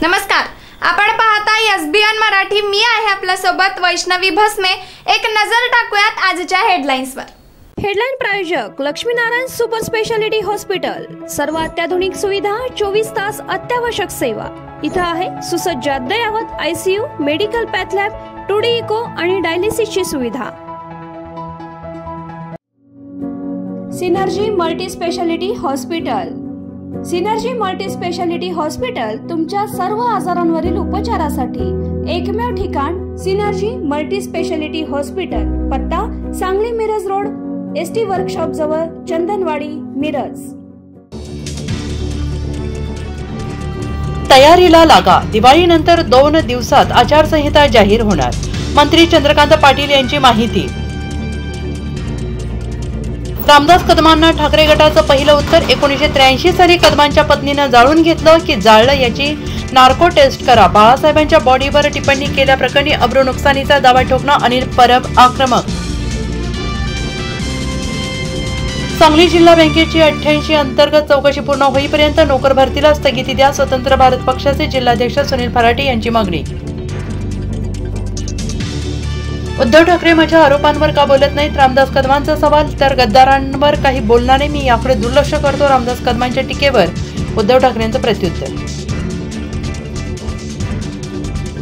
नमस्कार, आपण पाहता एसबीएन मराठी। मी आहे आपल्या सोबत वैष्णवी भस्मे। एक नजर टाकूयात आजच्या हेडलाईन्सवर। हेडलाईन प्रायोजक लक्ष्मीनारायण सुपर स्पेशालिटी हॉस्पिटल। सर्व अत्याधुनिक सुविधा, 24 तास अत्यावश्यक सेवा। इथं आहे सुसज्ज अद्ययावत ICU, medical path lab, 2D echo आणि डायलिसिसची सुविधा। Synergy multi speciality hospital. Synergy multi speciality hospital तुमच्या सर्व आजारांवरील उपचारासाठी एकमेव ठिकाण सिनर्जी मल्टी स्पेशालिटी हॉस्पिटल। पत्ता Sangli Miraj road, ST workshop जवळ, चंदनवाडी, मिरज। तयारीला लागा, दिवाळीनंतर 2 दिवसात आचारसंहिता जाहीर होणार। मंत्री चंद्रकांत पाटील यांची माहिती। रामदास कदमांना ठाकरे गटाचं पहिलं उत्तर। 1983 साली कदमांच्या पत्नीनं जाळून घेतलं की जाळलं याची नार्को टेस्ट करा। बाळासाहेबांच्या बॉडीवर टिप्पणी केल्याप्रकरणी अब्रू नुकसानीचा दावा ठोकणं अनिल परब आक्रमक। सांगली जिल्हा बँकेची 88 अंतर्गत चौकशी पूर्ण होईपर्यंत नोकर भरतीला स्थगिती द्या। स्वतंत्र भारत पक्षाचे जिल्हाध्यक्ष सुनील फराटे यांची मागणी। उद्धव ठाकरे माझ्या आरोपांवर का बोलत नाहीत? रामदास कदमांचा सवाल। तर गद्दारांवर काही बोलणार नाही, मी याकडे दुर्लक्ष करतो। रामदास कदमांच्या टीकेवर उद्धव ठाकरेंचं प्रत्युत्तर।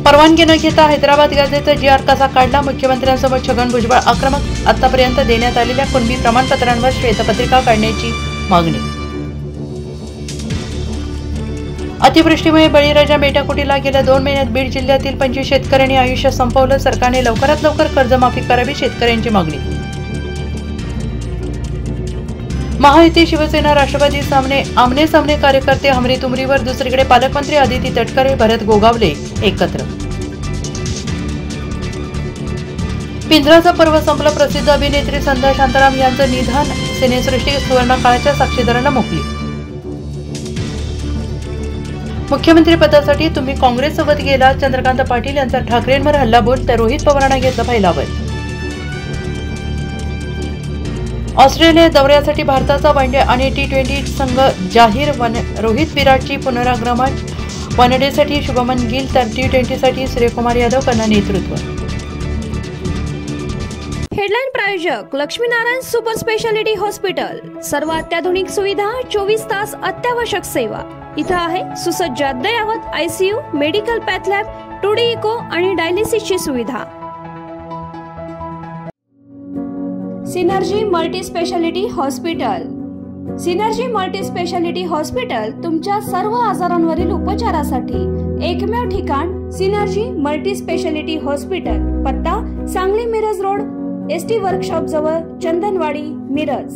परवानगी न घेता हैदराबाद गाझेचा GR कसा काढला? मुख्यमंत्र्यांसमोर छगन भुजबळ आक्रमक। आतापर्यंत देण्यात आलेल्या कुणबी प्रमाणपत्रांवर श्वेतपत्रिका काढण्याची मागणी। अतिवृष्टीमुळे बळीराजा मेटाकुटीला गेल्या 2 महिन्यात बीड जिल्ह्यातील 25 शेतकऱ्यांनी आयुष्य संपवलं। सरकारने लवकरात लवकर कर्जमाफी करावी, शेतकऱ्यांची मागणी। महायुती शिवसेना राष्ट्रवादी आमने सामने कार्यकर्ते हमरीतुमरीवर। दुसरीकडे पालकमंत्री अदिती तटकरे, भरत गोगावले एकत्र। पिंजराचं पर्व संपलं। प्रसिद्ध अभिनेत्री संध्या शांताराम यांचं निधन। सिनेसृष्टी सुवर्णकाळाच्या साक्षीदारांना मोकली। मुख्यमंत्री पदासाठी तुम्ही काँग्रेससोबत गेला। चंद्रकांत पाटील यांचा ठाकरेंवर हल्लाबोल, तर रोहित पवारांना घेतलं फैलावर। ऑस्ट्रेलिया दौऱ्यासाठी भारताचा वनडे आणि T20 संघ जाहीर। रोहित विराटची पुनरागमन। वनडेसाठी शुभमन गिल, तर T20 साठी सूर्यकुमार यादव करणार नेतृत्व। हेडलाईन प्रायोजक लक्ष्मीनारायण सुपर स्पेशालिटी हॉस्पिटल। सर्व अत्याधुनिक सुविधा, 24 तास अत्यावश्यक सेवा। इथं आहे सुसज्ज अद्ययावत ICU, medical path lab, 2D echo आणि डायलिसिसची सुविधा। Synergy multi speciality hospital. Synergy multi speciality hospital तुमच्या सर्व आजारांवरील उपचारासाठी एकमेव ठिकाण सिनर्जी मल्टी स्पेशालिटी हॉस्पिटल। पत्ता Sangli Miraj road, ST workshop जवळ, चंदनवाडी, मिरज।